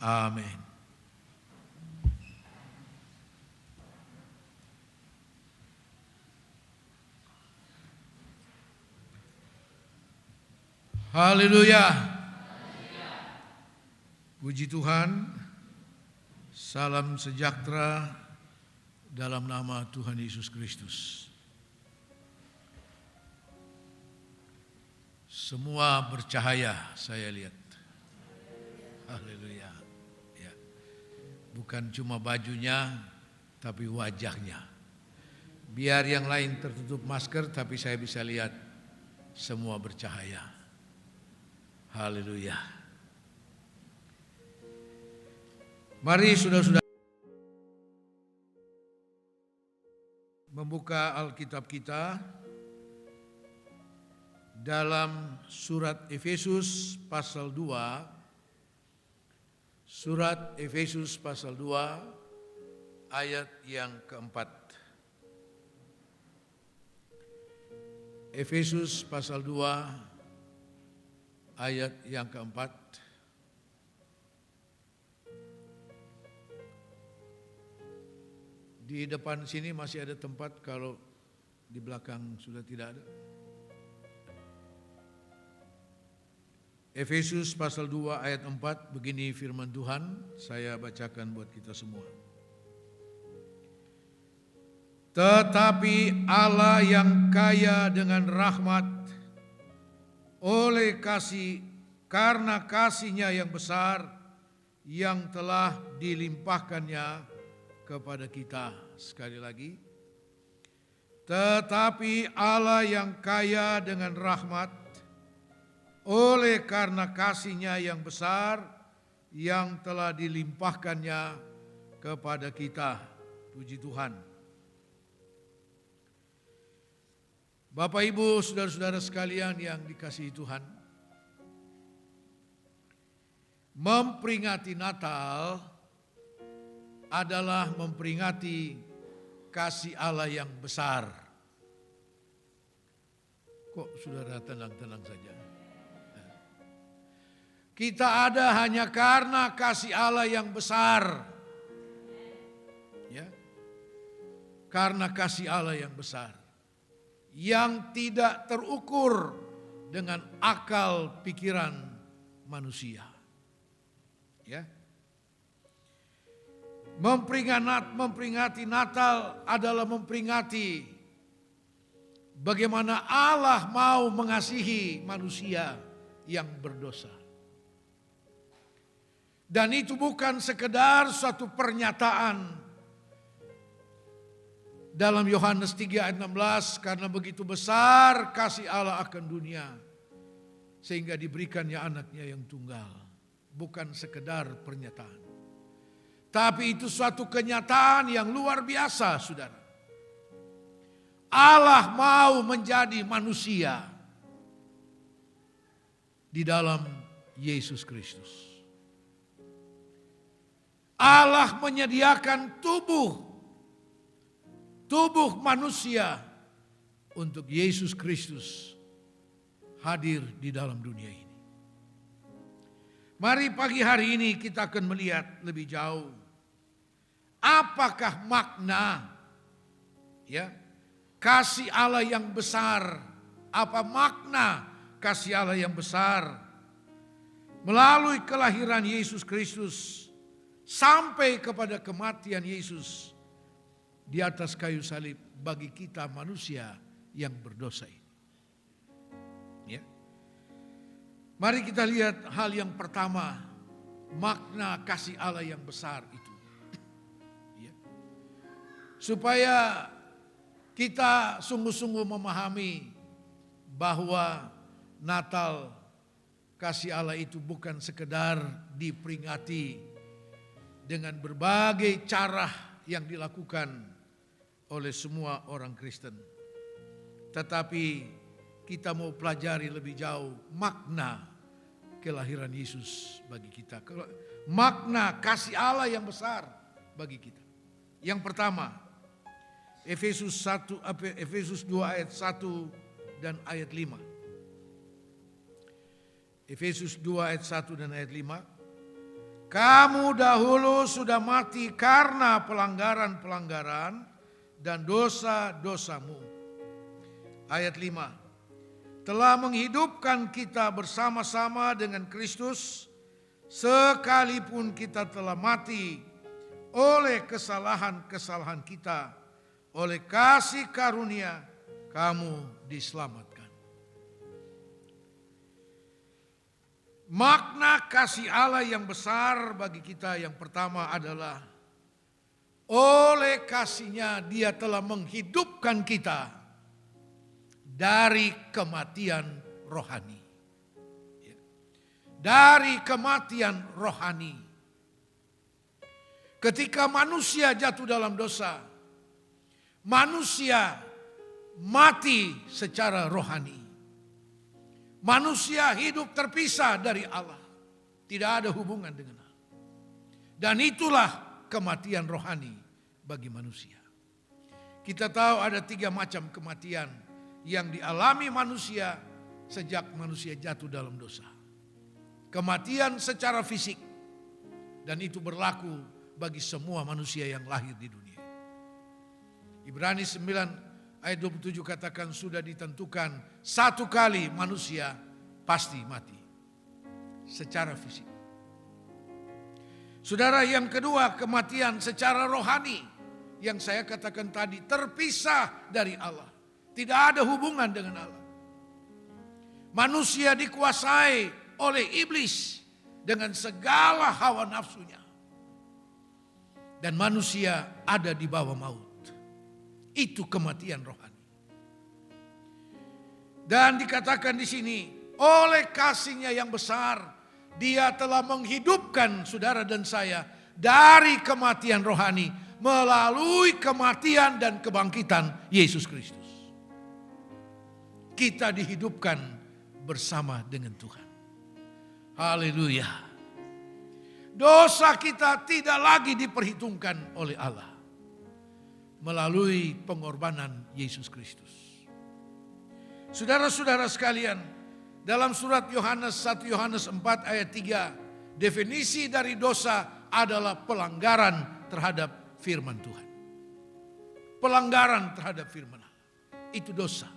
Amin. Haleluya. Puji Tuhan. Salam sejahtera dalam nama Tuhan Yesus Kristus. Semua bercahaya saya lihat. Haleluya. Ya. Bukan cuma bajunya, tapi wajahnya. Biar yang lain tertutup masker, tapi saya bisa lihat semua bercahaya. Haleluya. Mari saudara-saudara membuka Alkitab kita dalam surat Efesus pasal 2. Surat Efesus pasal 2 ayat yang keempat. Efesus pasal 2 ayat yang keempat. Di depan sini masih ada tempat, kalau di belakang sudah tidak ada. Efesus pasal 2 ayat 4, begini firman Tuhan, saya bacakan buat kita semua. Tetapi Allah yang kaya dengan rahmat, oleh kasih, karena kasih-Nya yang besar yang telah dilimpahkannya kepada kita. Sekali lagi. Tetapi Allah yang kaya dengan rahmat, oleh karena kasih-Nya yang besar yang telah dilimpahkannya kepada kita. Puji Tuhan. Bapak, Ibu, saudara-saudara sekalian yang dikasihi Tuhan, memperingati Natal adalah memperingati kasih Allah yang besar. Kok saudara tenang-tenang saja? Kita ada hanya karena kasih Allah yang besar. Ya. Karena kasih Allah yang besar. Yang tidak terukur dengan akal pikiran manusia. Ya. Memperingati Natal adalah memperingati bagaimana Allah mau mengasihi manusia yang berdosa. Dan itu bukan sekedar suatu pernyataan. Dalam Yohanes 3 ayat 16, karena begitu besar kasih Allah akan dunia, sehingga diberikannya anaknya yang tunggal. Bukan sekedar pernyataan. Tapi itu suatu kenyataan yang luar biasa, saudara. Allah mau menjadi manusia di dalam Yesus Kristus. Allah menyediakan tubuh manusia untuk Yesus Kristus hadir di dalam dunia ini. Mari pagi hari ini kita akan melihat lebih jauh. Apakah makna kasih Allah yang besar? Apa makna kasih Allah yang besar? Melalui kelahiran Yesus Kristus sampai kepada kematian Yesus di atas kayu salib bagi kita manusia yang berdosa ini. Ya. Mari kita lihat hal yang pertama, makna kasih Allah yang besar itu. Ya. Supaya kita sungguh-sungguh memahami bahwa Natal, kasih Allah itu bukan sekedar diperingati dengan berbagai cara yang dilakukan oleh semua orang Kristen. Tetapi kita mau pelajari lebih jauh makna kelahiran Yesus bagi kita. Makna kasih Allah yang besar bagi kita. Yang pertama, Efesus 2 ayat 1 dan ayat 5. Efesus 2 ayat 1 dan ayat 5. Kamu dahulu sudah mati karena pelanggaran-pelanggaran dan dosa-dosamu. Ayat 5. Telah menghidupkan kita bersama-sama dengan Kristus, sekalipun kita telah mati oleh kesalahan-kesalahan kita, oleh kasih karunia kamu diselamatkan. Makna kasih Allah yang besar bagi kita yang pertama adalah oleh kasih-Nya Dia telah menghidupkan kita dari kematian rohani. Dari kematian rohani. Ketika manusia jatuh dalam dosa, manusia mati secara rohani. Manusia hidup terpisah dari Allah. Tidak ada hubungan dengan Allah. Dan itulah kematian rohani bagi manusia. Kita tahu ada 3 macam kematian yang dialami manusia sejak manusia jatuh dalam dosa. Kematian secara fisik. Dan itu berlaku bagi semua manusia yang lahir di dunia. Ibrani 9 ayat 27 katakan sudah ditentukan satu kali manusia pasti mati secara fisik. Saudara, yang kedua kematian secara rohani yang saya katakan tadi, terpisah dari Allah. Tidak ada hubungan dengan Allah. Manusia dikuasai oleh iblis dengan segala hawa nafsunya. Dan manusia ada di bawah maut. Itu kematian rohani. Dan dikatakan di sini, oleh kasih-Nya yang besar, Dia telah menghidupkan saudara dan saya dari kematian rohani melalui kematian dan kebangkitan Yesus Kristus. Kita dihidupkan bersama dengan Tuhan. Haleluya. Dosa kita tidak lagi diperhitungkan oleh Allah melalui pengorbanan Yesus Kristus. Saudara-saudara sekalian, dalam surat Yohanes 1 Yohanes 4 ayat 3, definisi dari dosa adalah pelanggaran terhadap firman Tuhan. Pelanggaran terhadap firman Allah. Itu dosa.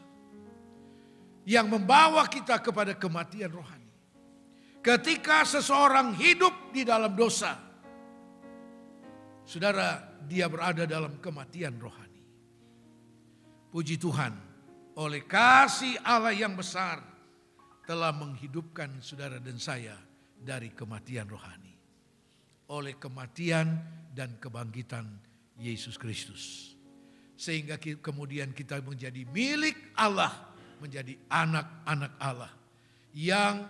Yang membawa kita kepada kematian rohani. Ketika seseorang hidup di dalam dosa, saudara, dia berada dalam kematian rohani. Puji Tuhan, oleh kasih Allah yang besar telah menghidupkan saudara dan saya dari kematian rohani. Oleh kematian dan kebangkitan Yesus Kristus. Sehingga kemudian kita menjadi milik Allah, menjadi anak-anak Allah yang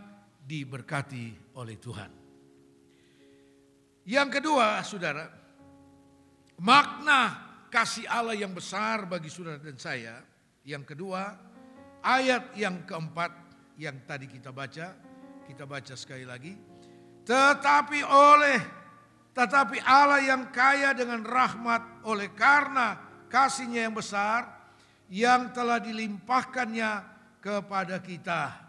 diberkati oleh Tuhan. Yang kedua, saudara, makna kasih Allah yang besar bagi saudara dan saya. Yang kedua, ayat yang keempat yang tadi kita baca sekali lagi. Tetapi Allah yang kaya dengan rahmat oleh karena kasih-Nya yang besar yang telah dilimpahkannya kepada kita.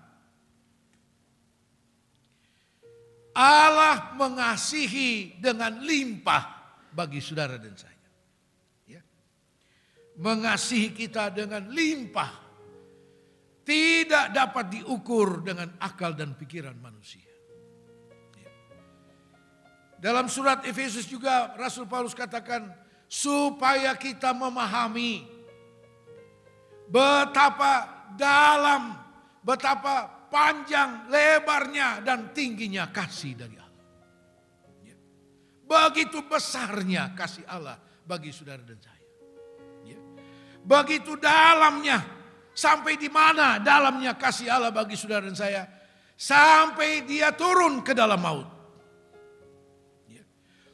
Allah mengasihi dengan limpah bagi saudara dan saya. Ya. Mengasihi kita dengan limpah. Tidak dapat diukur dengan akal dan pikiran manusia. Ya. Dalam surat Efesus juga Rasul Paulus katakan supaya kita memahami betapa dalam, betapa panjang, lebarnya dan tingginya kasih dari Allah. Ya. Begitu besarnya kasih Allah bagi saudara dan saya. Ya. Begitu dalamnya, sampai di mana dalamnya kasih Allah bagi saudara dan saya. Sampai Dia turun ke dalam maut. Ya.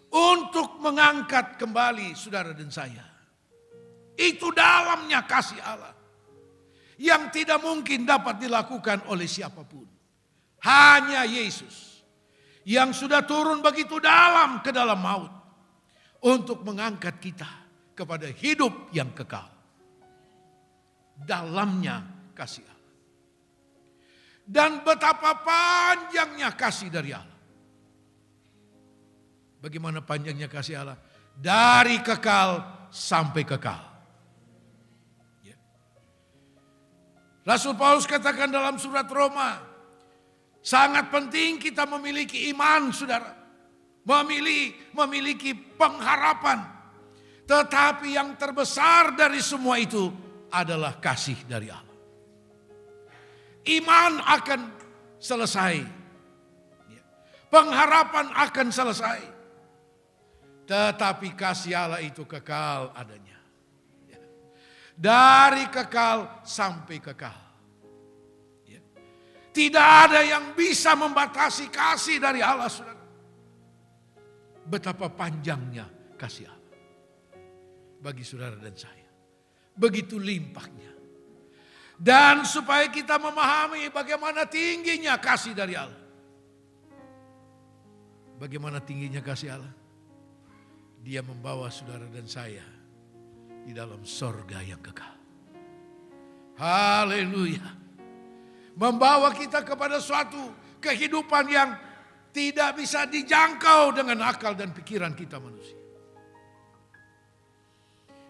Untuk mengangkat kembali saudara dan saya. Itu dalamnya kasih Allah. Yang tidak mungkin dapat dilakukan oleh siapapun. Hanya Yesus. Yang sudah turun begitu dalam ke dalam maut. Untuk mengangkat kita kepada hidup yang kekal. Dalamnya kasih Allah. Dan betapa panjangnya kasih dari Allah. Bagaimana panjangnya kasih Allah? Dari kekal sampai kekal. Ya. Rasul Paulus katakan dalam surat Roma, sangat penting kita memiliki iman, saudara. Memiliki pengharapan. Tetapi yang terbesar dari semua itu adalah kasih dari Allah. Iman akan selesai. Pengharapan akan selesai. Tetapi kasih Allah itu kekal adanya. Dari kekal sampai kekal. Tidak ada yang bisa membatasi kasih dari Allah, saudara. Betapa panjangnya kasih Allah bagi saudara dan saya. Begitu limpahnya. Dan supaya kita memahami bagaimana tingginya kasih dari Allah. Bagaimana tingginya kasih Allah? Dia membawa saudara dan saya di dalam sorga yang kekal. Haleluya. Membawa kita kepada suatu kehidupan yang tidak bisa dijangkau dengan akal dan pikiran kita manusia.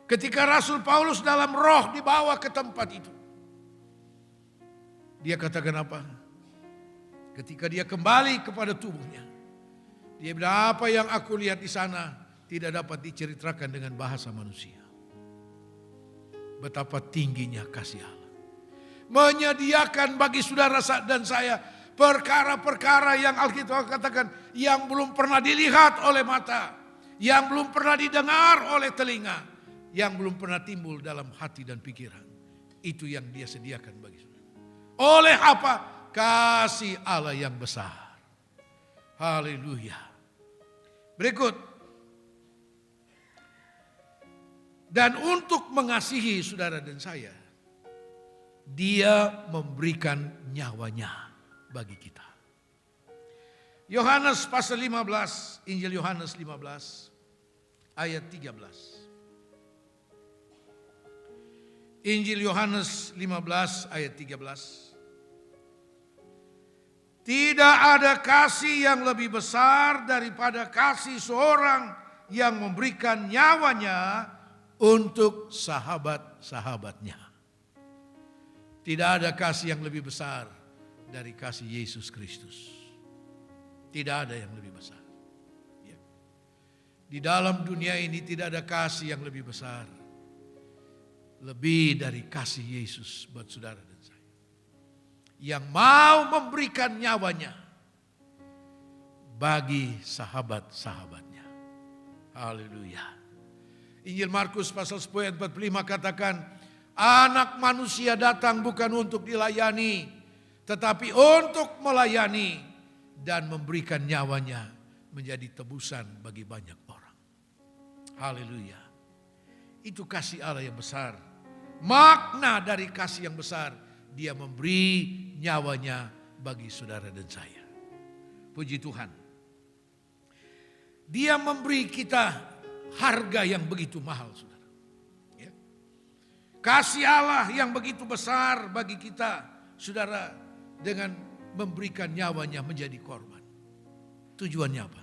Ketika Rasul Paulus dalam roh dibawa ke tempat itu, dia katakan apa? Ketika dia kembali kepada tubuhnya, dia bilang, apa yang aku lihat di sana tidak dapat diceritakan dengan bahasa manusia. Betapa tingginya kasih Allah. Menyediakan bagi saudara dan saya perkara-perkara yang Alkitab katakan yang belum pernah dilihat oleh mata, yang belum pernah didengar oleh telinga, yang belum pernah timbul dalam hati dan pikiran. Itu yang dia sediakan bagi saudara. Oleh apa? Kasih Allah yang besar. Haleluya. Berikut. Dan untuk mengasihi saudara dan saya, dia memberikan nyawanya bagi kita. Yohanes pasal 15, Injil Yohanes 15 ayat 13. Injil Yohanes 15 ayat 13. Tidak ada kasih yang lebih besar daripada kasih seorang yang memberikan nyawanya untuk sahabat-sahabatnya. Tidak ada kasih yang lebih besar dari kasih Yesus Kristus. Tidak ada yang lebih besar. Ya. Di dalam dunia ini tidak ada kasih yang lebih besar. Lebih dari kasih Yesus buat saudara dan saya. Yang mau memberikan nyawanya bagi sahabat-sahabatnya. Haleluya. Injil Markus pasal 10 ayat 45 katakan, anak manusia datang bukan untuk dilayani, tetapi untuk melayani dan memberikan nyawanya menjadi tebusan bagi banyak orang. Haleluya. Itu kasih Allah yang besar. Makna dari kasih yang besar, dia memberi nyawanya bagi saudara dan saya. Puji Tuhan. Dia memberi kita harga yang begitu mahal, saudara. Ya. Kasih Allah yang begitu besar bagi kita, saudara, dengan memberikan nyawanya menjadi korban. Tujuannya apa?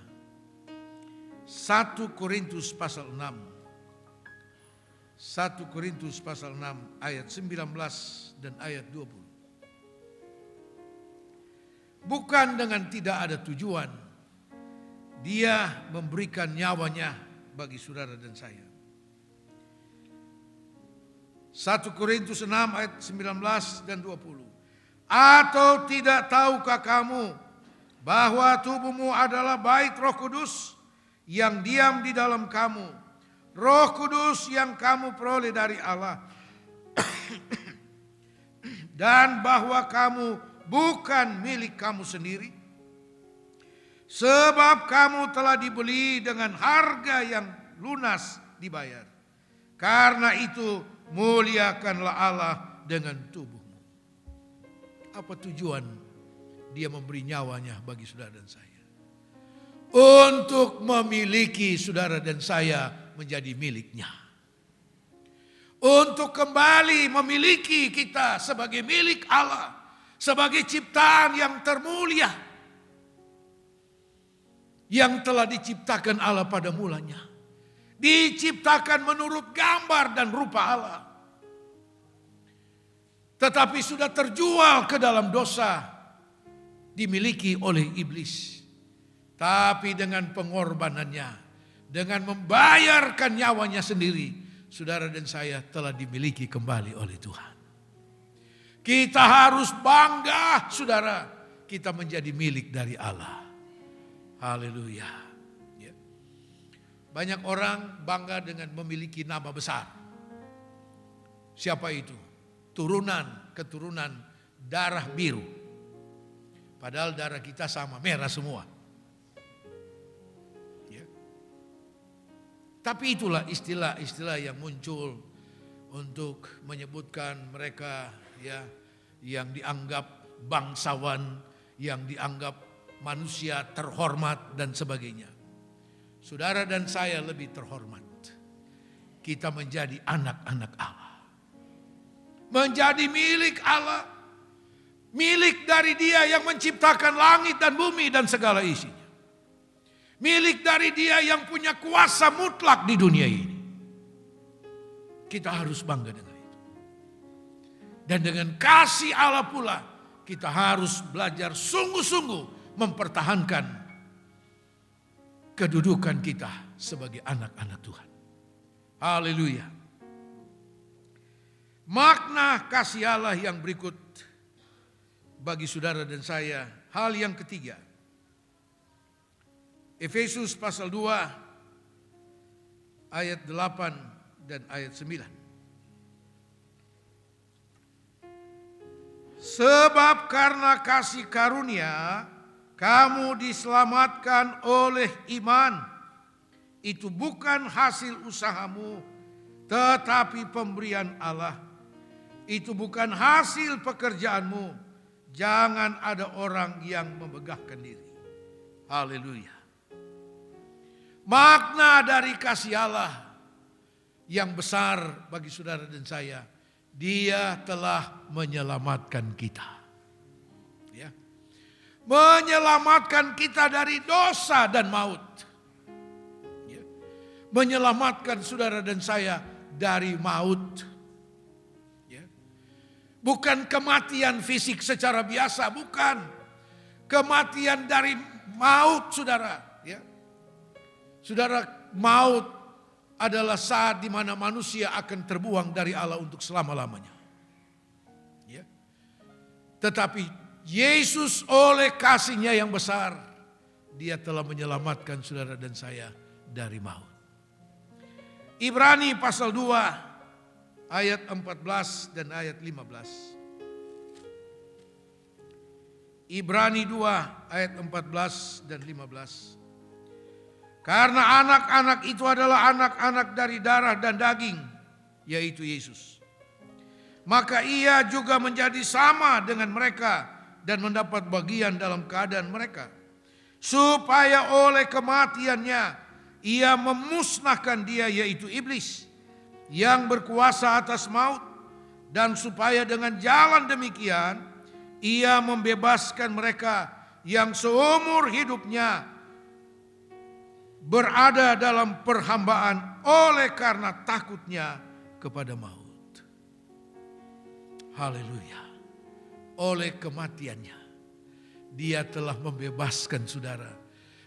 1 Korintus pasal 6. 1 Korintus pasal 6 ayat 19 dan ayat 20. Bukan dengan tidak ada tujuan, dia memberikan nyawanya bagi saudara dan saya. 1 Korintus 6 ayat 19 dan 20. Atau tidak tahukah kamu bahwa tubuhmu adalah bait Roh Kudus yang diam di dalam kamu, Roh Kudus yang kamu peroleh dari Allah, dan bahwa kamu bukan milik kamu sendiri, sebab kamu telah dibeli dengan harga yang lunas dibayar. Karena itu muliakanlah Allah dengan tubuhmu. Apa tujuan dia memberi nyawanya bagi saudara dan saya? Untuk memiliki saudara dan saya menjadi miliknya. Untuk kembali memiliki kita sebagai milik Allah. Sebagai ciptaan yang termulia. yang telah diciptakan Allah pada mulanya. Diciptakan menurut gambar dan rupa Allah. Tetapi sudah terjual ke dalam dosa, dimiliki oleh iblis. Tapi dengan pengorbanannya, dengan membayarkan nyawanya sendiri, saudara dan saya telah dimiliki kembali oleh Tuhan. Kita harus bangga, saudara, kita menjadi milik dari Allah. Haleluya. Ya. Banyak orang bangga dengan memiliki nama besar. Siapa itu? Keturunan darah biru. Padahal darah kita sama, merah semua. Ya. Tapi itulah istilah-istilah yang muncul untuk menyebutkan mereka ya yang dianggap bangsawan, yang dianggap manusia terhormat dan sebagainya. Saudara dan saya lebih terhormat. Kita menjadi anak-anak Allah. Menjadi milik Allah. Milik dari Dia yang menciptakan langit dan bumi dan segala isinya. Milik dari Dia yang punya kuasa mutlak di dunia ini. Kita harus bangga dengan itu. Dan dengan kasih Allah pula, kita harus belajar sungguh-sungguh mempertahankan kedudukan kita sebagai anak-anak Tuhan. Haleluya. Makna kasih Allah yang berikut bagi saudara dan saya, hal yang ketiga. Efesus pasal 2 ayat 8 dan ayat 9. Sebab karena kasih karunia kamu diselamatkan oleh iman. Itu bukan hasil usahamu, tetapi pemberian Allah. Itu bukan hasil pekerjaanmu. Jangan ada orang yang memegahkan diri. Haleluya. Makna dari kasih Allah yang besar bagi saudara dan saya, Dia telah menyelamatkan kita. Ya. Menyelamatkan kita dari dosa dan maut. Ya. Menyelamatkan saudara dan saya dari maut. Ya. Bukan kematian fisik secara biasa, bukan. Kematian dari maut, saudara. Ya. Saudara, maut adalah saat di mana manusia akan terbuang dari Allah untuk selama-lamanya. Ya. Tetapi Yesus oleh kasih-Nya yang besar, Dia telah menyelamatkan saudara dan saya dari maut. Ibrani pasal 2 ayat 14 dan ayat 15. Ibrani 2 ayat 14 dan 15. Karena anak-anak itu adalah anak-anak dari darah dan daging, yaitu Yesus. Maka Ia juga menjadi sama dengan mereka dan mendapat bagian dalam keadaan mereka. Supaya oleh kematiannya Ia memusnahkan dia, yaitu iblis, yang berkuasa atas maut. Dan supaya dengan jalan demikian Ia membebaskan mereka yang seumur hidupnya berada dalam perhambaan oleh karena takutnya kepada maut. Haleluya. Oleh kematiannya Dia telah membebaskan saudara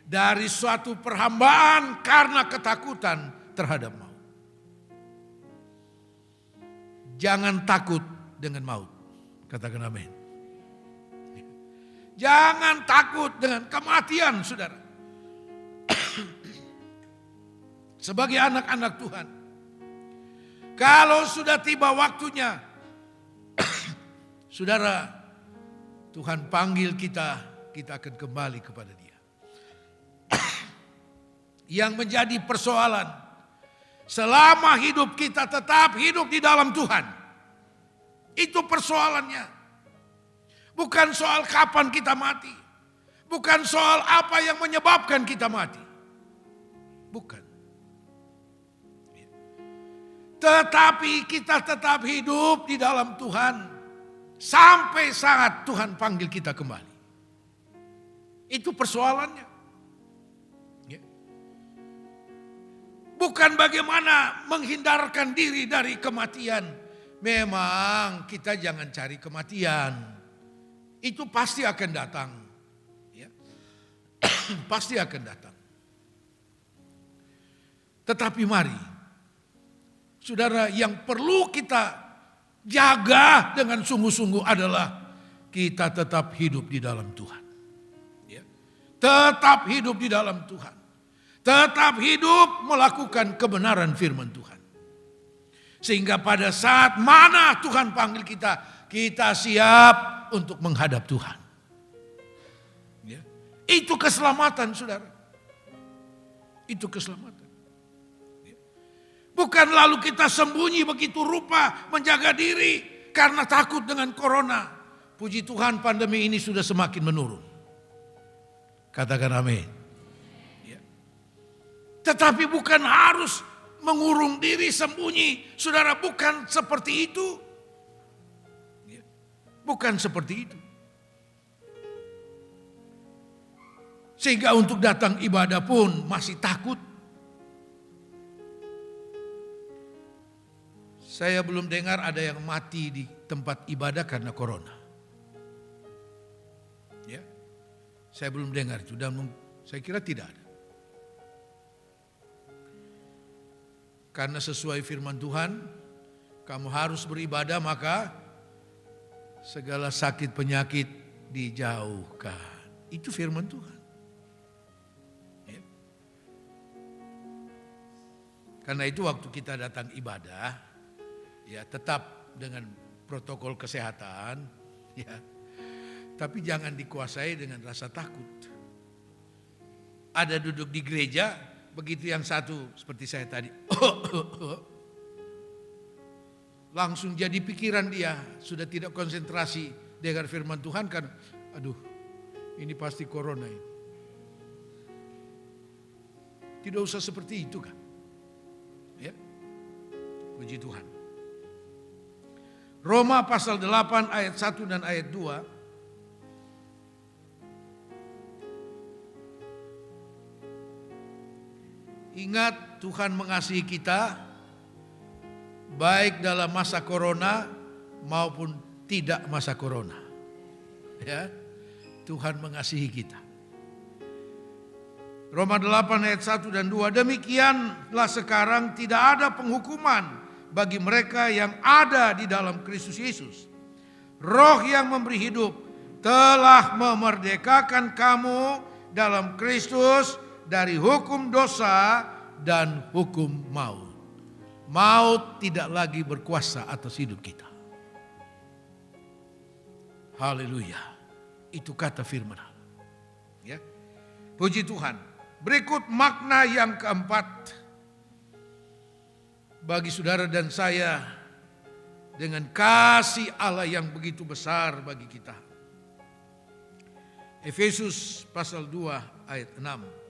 dari suatu perhambaan karena ketakutan terhadap maut. Jangan takut dengan maut. Katakan amin. Jangan takut dengan kematian, saudara. Sebagai anak-anak Tuhan, kalau sudah tiba waktunya, saudara, Tuhan panggil kita, kita akan kembali kepada Dia. Yang menjadi persoalan, selama hidup kita tetap hidup di dalam Tuhan. Itu persoalannya. Bukan soal kapan kita mati. Bukan soal apa yang menyebabkan kita mati. Bukan. Tetapi kita tetap hidup di dalam Tuhan sampai saat Tuhan panggil kita kembali. Itu persoalannya. Bukan bagaimana menghindarkan diri dari kematian. Memang kita jangan cari kematian. Itu pasti akan datang. Ya. Pasti akan datang. Tetapi mari, saudara, yang perlu kita jaga dengan sungguh-sungguh adalah kita tetap hidup di dalam Tuhan. Ya. Tetap hidup di dalam Tuhan. Tetap hidup melakukan kebenaran firman Tuhan. Sehingga pada saat mana Tuhan panggil kita, kita siap untuk menghadap Tuhan. Ya. Itu keselamatan, saudara. Itu keselamatan. Ya. Bukan lalu kita sembunyi begitu rupa menjaga diri karena takut dengan corona. Puji Tuhan, pandemi ini sudah semakin menurun. Katakan amin. Ya. Tetapi bukan harus mengurung diri sembunyi. Saudara, bukan seperti itu. Ya. Bukan seperti itu. Sehingga untuk datang ibadah pun masih takut. Saya belum dengar ada yang mati di tempat ibadah karena corona. Ya. Saya belum dengar itu dan saya kira tidak ada. Karena sesuai firman Tuhan, kamu harus beribadah maka segala sakit penyakit dijauhkan. Itu firman Tuhan. Ya. Karena itu waktu kita datang ibadah, ya tetap dengan protokol kesehatan, ya. Tapi jangan dikuasai dengan rasa takut. Ada duduk di gereja, begitu yang satu seperti saya tadi, langsung jadi pikiran dia, sudah tidak konsentrasi dengar firman Tuhan kan, aduh ini pasti corona ini. Tidak usah seperti itu kan. Ya. Puji Tuhan. Roma pasal 8 ayat 1 dan ayat 2. Ingat, Tuhan mengasihi kita baik dalam masa corona maupun tidak masa corona. Ya, Tuhan mengasihi kita. Roma 8 ayat 1 dan 2. Demikianlah sekarang tidak ada penghukuman bagi mereka yang ada di dalam Kristus Yesus. Roh yang memberi hidup telah memerdekakan kamu dalam Kristus dari hukum dosa dan hukum maut. Maut tidak lagi berkuasa atas hidup kita. Haleluya. Itu kata firman Allah. Ya. Puji Tuhan. Berikut makna yang keempat bagi saudara dan saya dengan kasih Allah yang begitu besar bagi kita. Efesus pasal 2 ayat 6.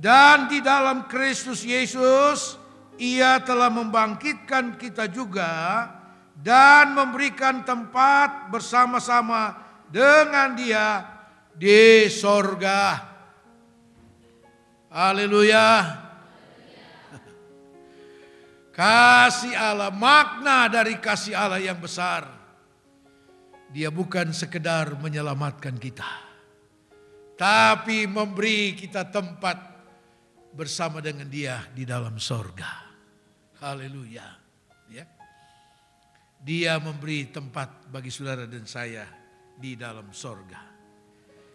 Dan di dalam Kristus Yesus, Ia telah membangkitkan kita juga dan memberikan tempat bersama-sama dengan Dia di sorga. Haleluya. Kasih Allah, makna dari kasih Allah yang besar. Dia bukan sekedar menyelamatkan kita, tapi memberi kita tempat bersama dengan Dia di dalam sorga. Haleluya. Ya. Dia memberi tempat bagi saudara dan saya di dalam sorga.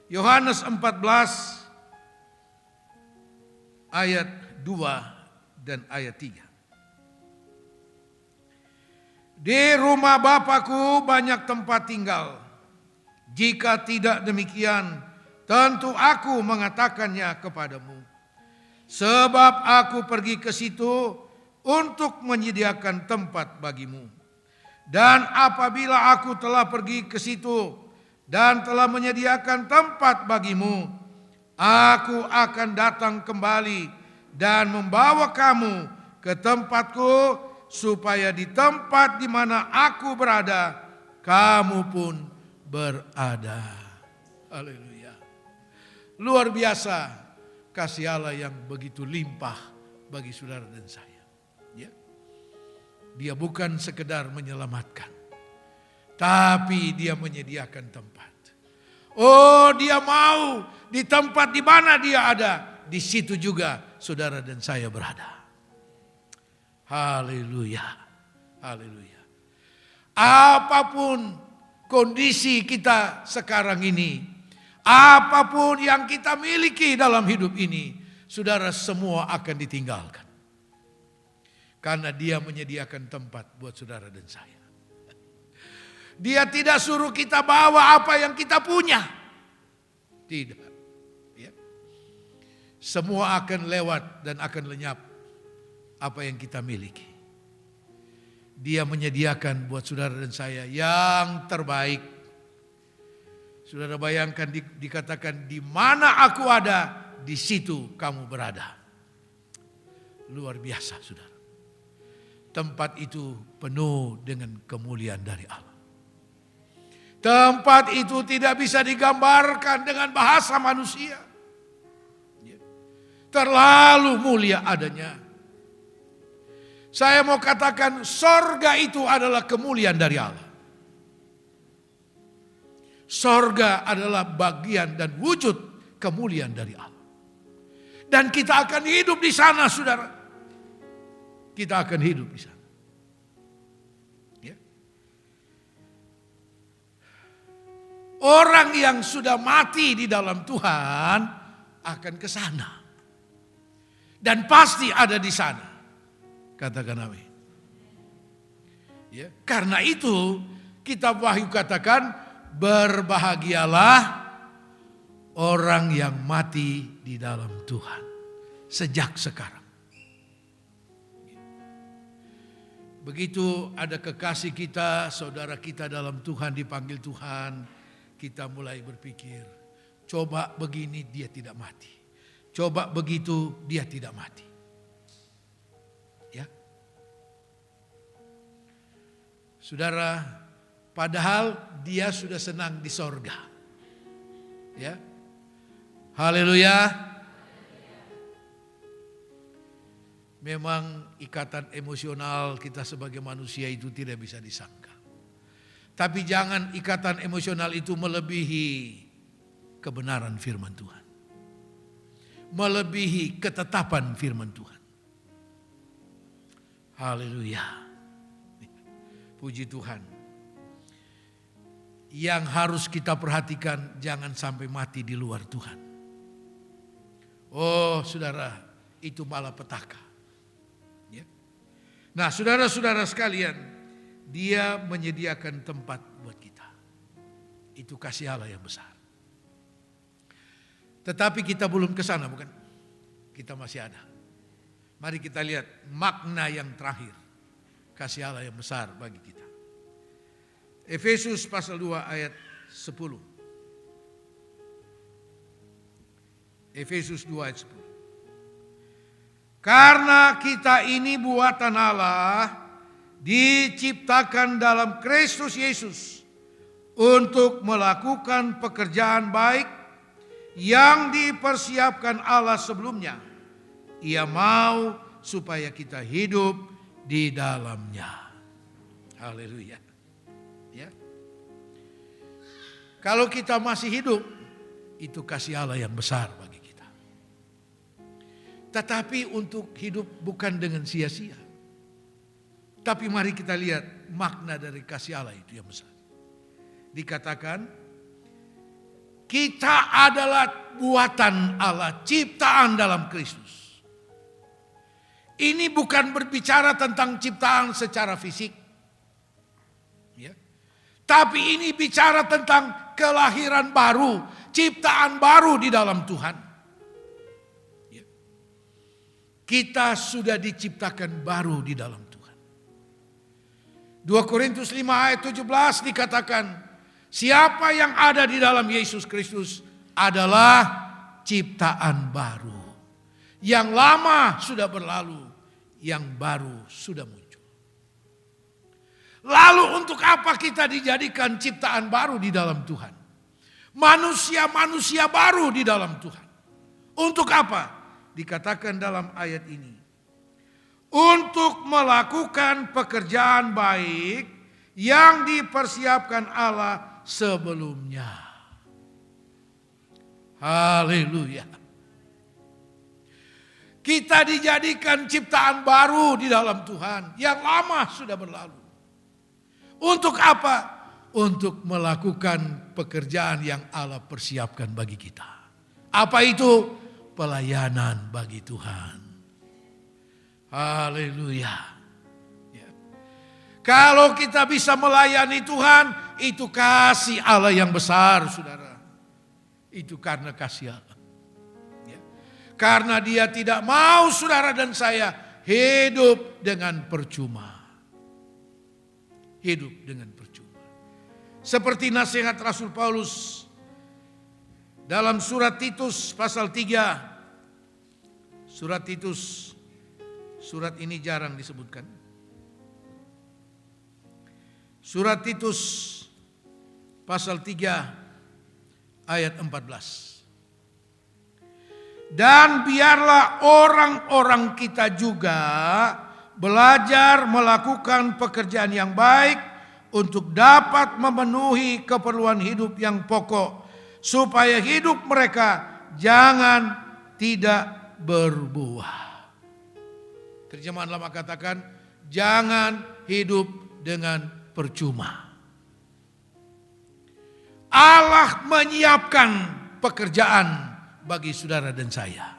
Yohanes 14 ayat 2 dan ayat 3. Di rumah Bapakku banyak tempat tinggal. Jika tidak demikian, tentu aku mengatakannya kepadamu. Sebab aku pergi ke situ untuk menyediakan tempat bagimu. Dan apabila aku telah pergi ke situ dan telah menyediakan tempat bagimu, aku akan datang kembali dan membawa kamu ke tempatku, supaya di tempat di mana aku berada, kamu pun berada. Haleluya. Luar biasa. kasih Allah yang begitu limpah bagi saudara dan saya. Ya. Dia bukan sekedar menyelamatkan, tapi dia menyediakan tempat. Oh, dia mau di tempat di mana dia ada, di situ juga saudara dan saya berada. Haleluya. Haleluya. Apapun kondisi kita sekarang ini, apapun yang kita miliki dalam hidup ini, saudara, semua akan ditinggalkan. Karena dia menyediakan tempat buat saudara dan saya. Dia tidak suruh kita bawa apa yang kita punya. Tidak. Ya. Semua akan lewat dan akan lenyap apa yang kita miliki. Dia menyediakan buat saudara dan saya yang terbaik. Saudara bayangkan dikatakan di mana aku ada, di situ kamu berada. Luar biasa, saudara. Tempat itu penuh dengan kemuliaan dari Allah. Tempat itu tidak bisa digambarkan dengan bahasa manusia. Terlalu mulia adanya. Saya mau katakan sorga itu adalah kemuliaan dari Allah. Sorga adalah bagian dan wujud kemuliaan dari Allah. Dan kita akan hidup di sana, saudara. Kita akan hidup di sana. Orang yang sudah mati di dalam Tuhan akan ke sana. Dan pasti ada di sana. Katakan amin. Ya, karena itu kitab Wahyu katakan berbahagialah orang yang mati di dalam Tuhan sejak sekarang. Begitu ada kekasih kita, saudara kita dalam Tuhan dipanggil Tuhan, kita mulai berpikir, coba begini dia tidak mati. Coba begitu dia tidak mati. Ya. Saudara, padahal dia sudah senang di sorga. Ya. Haleluya. Memang ikatan emosional kita sebagai manusia itu tidak bisa disangka. Tapi jangan ikatan emosional itu melebihi kebenaran firman Tuhan. Melebihi ketetapan firman Tuhan. Haleluya. Puji Tuhan. Yang harus kita perhatikan jangan sampai mati di luar Tuhan. Oh saudara, itu malapetaka. Ya. Nah saudara-saudara sekalian, dia menyediakan tempat buat kita. Itu kasih Allah yang besar. Tetapi kita belum ke sana, bukan? Kita masih ada. Mari kita lihat makna yang terakhir. Kasih Allah yang besar bagi kita. Efesus pasal 2 ayat 10. Efesus 2 ayat 10. Karena kita ini buatan Allah, diciptakan dalam Kristus Yesus untuk melakukan pekerjaan baik yang dipersiapkan Allah sebelumnya. Ia mau supaya kita hidup di dalamnya. Haleluya. Ya. Kalau kita masih hidup, itu kasih Allah yang besar bagi kita. Tetapi untuk hidup bukan dengan sia-sia. Tapi mari kita lihat makna dari kasih Allah itu yang besar. Dikatakan, kita adalah buatan Allah, ciptaan dalam Kristus. Ini bukan berbicara tentang ciptaan secara fisik. Ya. Tapi ini bicara tentang kelahiran baru, ciptaan baru di dalam Tuhan. Ya. Kita sudah diciptakan baru di dalam Tuhan. 2 Korintus 5 ayat 17 dikatakan, siapa yang ada di dalam Yesus Kristus adalah ciptaan baru. Yang lama sudah berlalu, yang baru sudah muncul. Lalu untuk apa kita dijadikan ciptaan baru di dalam Tuhan? Manusia-manusia baru di dalam Tuhan. Untuk apa? Dikatakan dalam ayat ini. Untuk melakukan pekerjaan baik yang dipersiapkan Allah sebelumnya. Haleluya. Kita dijadikan ciptaan baru di dalam Tuhan. Yang lama sudah berlalu. Untuk apa? Untuk melakukan pekerjaan yang Allah persiapkan bagi kita. Apa itu? Pelayanan bagi Tuhan. Haleluya. Ya. Kalau kita bisa melayani Tuhan, itu kasih Allah yang besar, saudara. Itu karena kasih Allah. Karena Dia tidak mau saudara dan saya hidup dengan percuma. Hidup dengan percuma. Seperti nasihat Rasul Paulus dalam surat Titus pasal 3. Surat Titus, surat ini jarang disebutkan. Surat Titus pasal 3 ayat 14. Dan biarlah orang-orang kita juga belajar melakukan pekerjaan yang baik untuk dapat memenuhi keperluan hidup yang pokok, supaya hidup mereka jangan tidak berbuah. Terjemahan lama katakan, jangan hidup dengan percuma. Allah menyiapkan pekerjaan bagi saudara dan saya.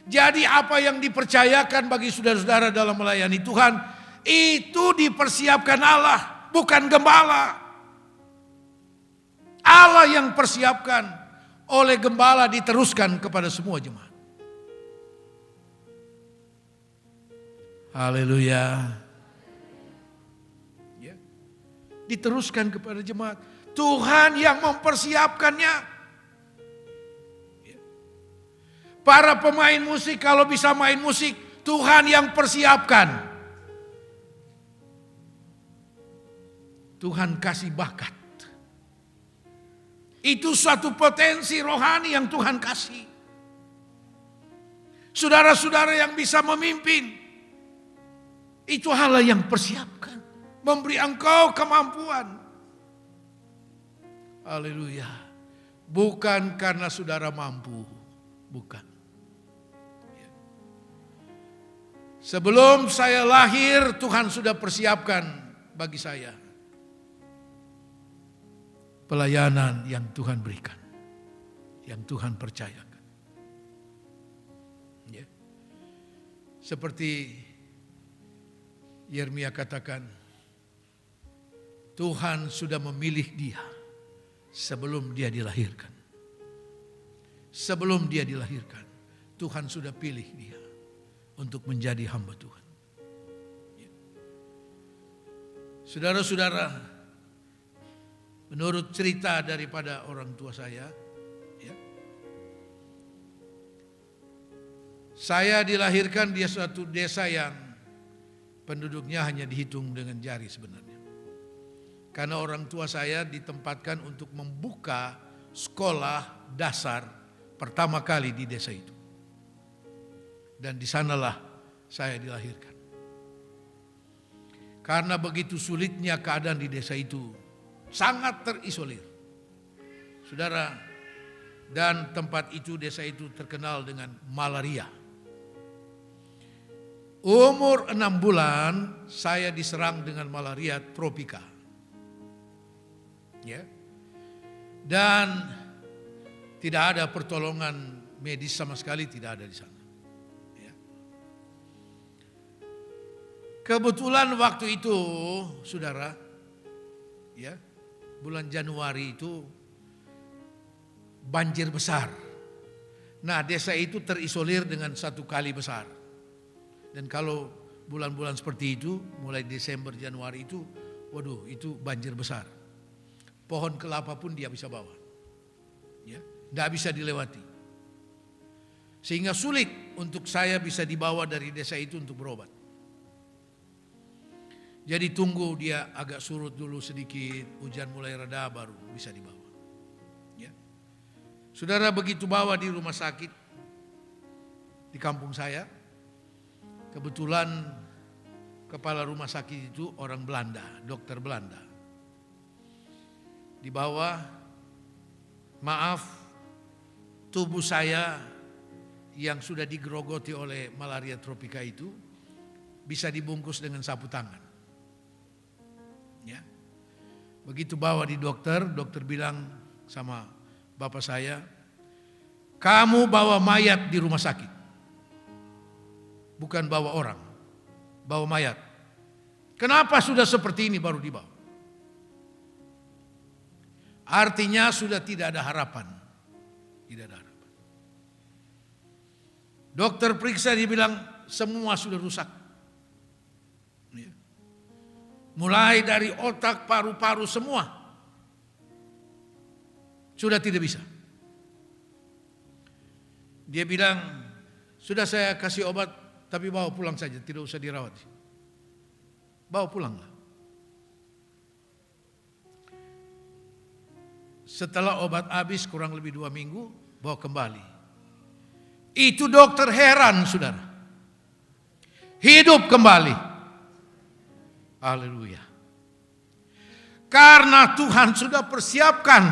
Jadi apa yang dipercayakan bagi saudara-saudara dalam melayani Tuhan, itu dipersiapkan Allah, bukan gembala. Allah yang persiapkan, oleh gembala diteruskan kepada semua jemaat. Haleluya. Ya. Diteruskan kepada jemaat. Tuhan yang mempersiapkannya. Para pemain musik kalau bisa main musik, Tuhan yang persiapkan. Tuhan kasih bakat. Itu suatu potensi rohani yang Tuhan kasih. Saudara-saudara yang bisa memimpin, itu Allah yang persiapkan. Memberi engkau kemampuan. Haleluya. Bukan karena saudara mampu. Bukan. Sebelum saya lahir, Tuhan sudah persiapkan bagi saya pelayanan yang Tuhan berikan, yang Tuhan percayakan. Ya. Seperti Yeremia katakan, Tuhan sudah memilih dia sebelum dia dilahirkan. Sebelum dia dilahirkan, Tuhan sudah pilih dia untuk menjadi hamba Tuhan. Ya. Saudara-saudara, menurut cerita daripada orang tua saya, ya, saya dilahirkan di suatu desa yang penduduknya hanya dihitung dengan jari sebenarnya. Karena orang tua saya ditempatkan untuk membuka sekolah dasar pertama kali di desa itu. Dan di sanalah saya dilahirkan. Karena begitu sulitnya keadaan di desa itu, sangat terisolir. Saudara, dan tempat itu, desa itu terkenal dengan malaria. Umur 6 bulan saya diserang dengan malaria tropika. Ya. Dan tidak ada pertolongan medis sama sekali, tidak ada di sana. Kebetulan waktu itu, saudara, ya, bulan Januari itu banjir besar. Nah, desa itu terisolir dengan satu kali besar. Dan kalau bulan-bulan seperti itu, mulai Desember, Januari itu, waduh, itu banjir besar. Pohon kelapa pun dia bisa bawa. Ya, enggak bisa dilewati. Sehingga sulit untuk saya bisa dibawa dari desa itu untuk berobat. Jadi tunggu dia agak surut dulu sedikit, hujan mulai reda baru bisa dibawa. Ya. Saudara, begitu bawa di rumah sakit, di kampung saya. Kebetulan kepala rumah sakit itu orang Belanda, dokter Belanda. Di bawah, maaf, tubuh saya yang sudah digerogoti oleh malaria tropika itu bisa dibungkus dengan sapu tangan. Ya. Begitu bawa di dokter, dokter bilang sama bapak saya, kamu bawa mayat di rumah sakit. Bukan bawa orang, bawa mayat. Kenapa sudah seperti ini baru dibawa? Artinya sudah tidak ada harapan. Tidak ada harapan. Dokter periksa, dia bilang semua sudah rusak. Ya. Mulai dari otak, paru-paru semua. Sudah tidak bisa. Dia bilang, sudah saya kasih obat, tapi bawa pulang saja, tidak usah dirawat. Bawa pulanglah. Setelah obat habis kurang lebih 2 minggu, bawa kembali. Itu dokter heran, saudara. Hidup kembali. Haleluya. Karena Tuhan sudah persiapkan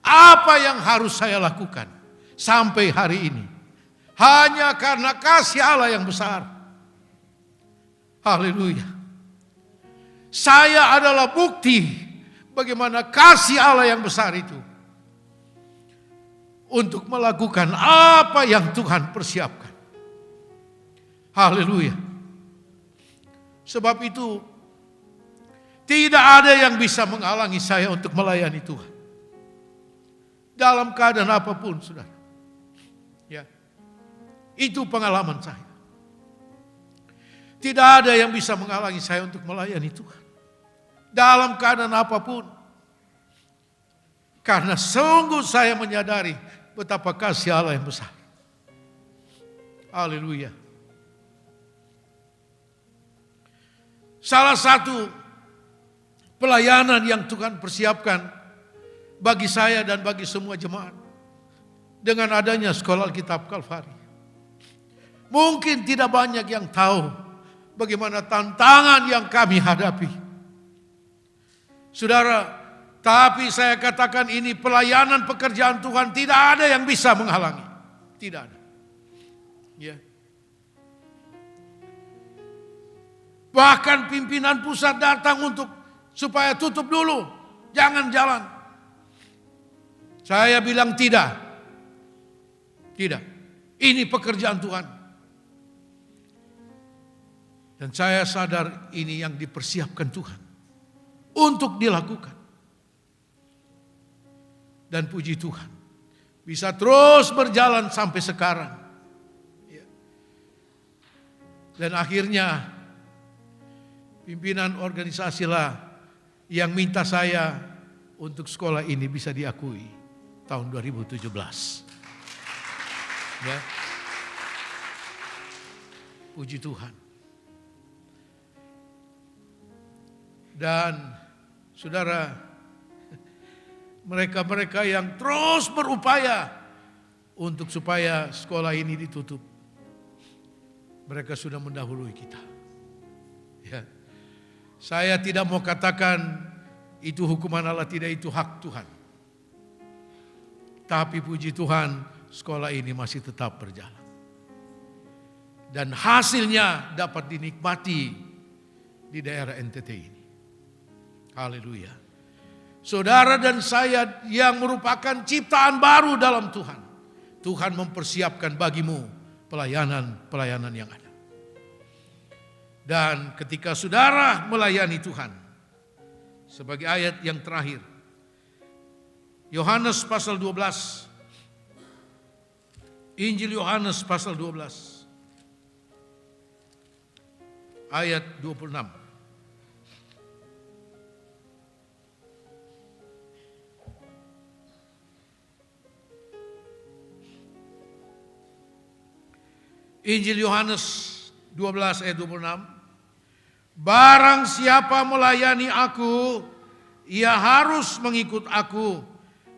apa yang harus saya lakukan sampai hari ini. Hanya karena kasih Allah yang besar. Haleluya. Saya adalah bukti bagaimana kasih Allah yang besar itu. Untuk melakukan apa yang Tuhan persiapkan. Haleluya. Sebab itu tidak ada yang bisa menghalangi saya untuk melayani Tuhan. Dalam keadaan apapun, saudara. Ya. Itu pengalaman saya. Tidak ada yang bisa menghalangi saya untuk melayani Tuhan. Dalam keadaan apapun. Karena sungguh saya menyadari betapa kasih Allah yang besar. Haleluya. Salah satu pelayanan yang Tuhan persiapkan bagi saya dan bagi semua jemaat. Dengan adanya sekolah Alkitab Kalvari. Mungkin tidak banyak yang tahu bagaimana tantangan yang kami hadapi. Saudara, tapi saya katakan ini pelayanan pekerjaan Tuhan, tidak ada yang bisa menghalangi. Tidak ada. Ya. Bahkan pimpinan pusat datang untuk supaya tutup dulu, jangan jalan. Saya bilang tidak. Tidak. Ini pekerjaan Tuhan. Dan saya sadar ini yang dipersiapkan Tuhan untuk dilakukan. Dan puji Tuhan, bisa terus berjalan sampai sekarang. Dan akhirnya pimpinan organisasi lah yang minta saya untuk sekolah ini bisa diakui tahun 2017. Ya. Puji Tuhan. Dan saudara, mereka-mereka yang terus berupaya untuk supaya sekolah ini ditutup, mereka sudah mendahului kita. Ya. Saya tidak mau katakan itu hukuman Allah, tidak, itu hak Tuhan. Tapi puji Tuhan, sekolah ini masih tetap berjalan. Dan hasilnya dapat dinikmati di daerah NTT ini. Haleluya. Saudara dan saya yang merupakan ciptaan baru dalam Tuhan. Tuhan mempersiapkan bagimu pelayanan yang ada. Dan ketika saudara melayani Tuhan, sebagai ayat yang terakhir, Yohanes pasal 12, Injil Yohanes pasal 12, ayat 26. Injil Yohanes 12 ayat 26. Barang siapa melayani aku, ia harus mengikut aku.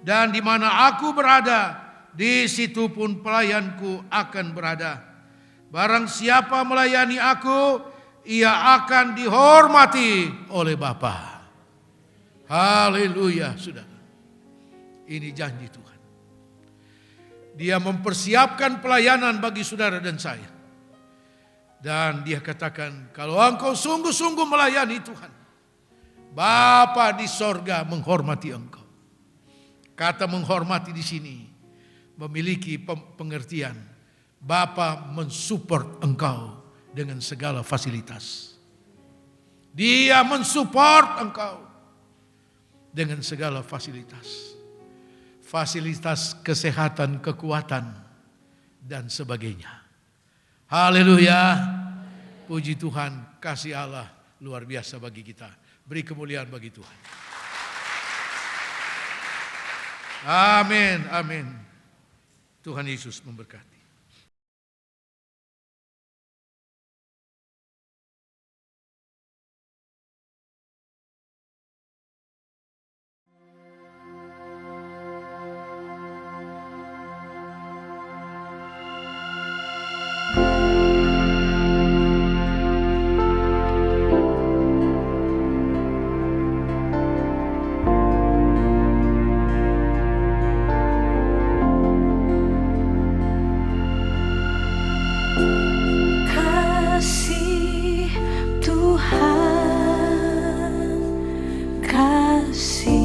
Dan di mana aku berada, di situ pun pelayanku akan berada. Barang siapa melayani aku, ia akan dihormati oleh Bapa. Haleluya, saudara. Ini janji Tuhan. Dia mempersiapkan pelayanan bagi saudara dan saya. Dan dia katakan, kalau engkau sungguh-sungguh melayani Tuhan, Bapa di sorga menghormati engkau. Kata menghormati di sini memiliki pengertian. Bapa mensupport engkau dengan segala fasilitas. Dia mensupport engkau dengan segala fasilitas. Fasilitas kesehatan, kekuatan, dan sebagainya. Haleluya. Puji Tuhan, kasih Allah luar biasa bagi kita. Beri kemuliaan bagi Tuhan. Amin, amin. Tuhan Yesus memberkati. Kasih Tuhan, kasih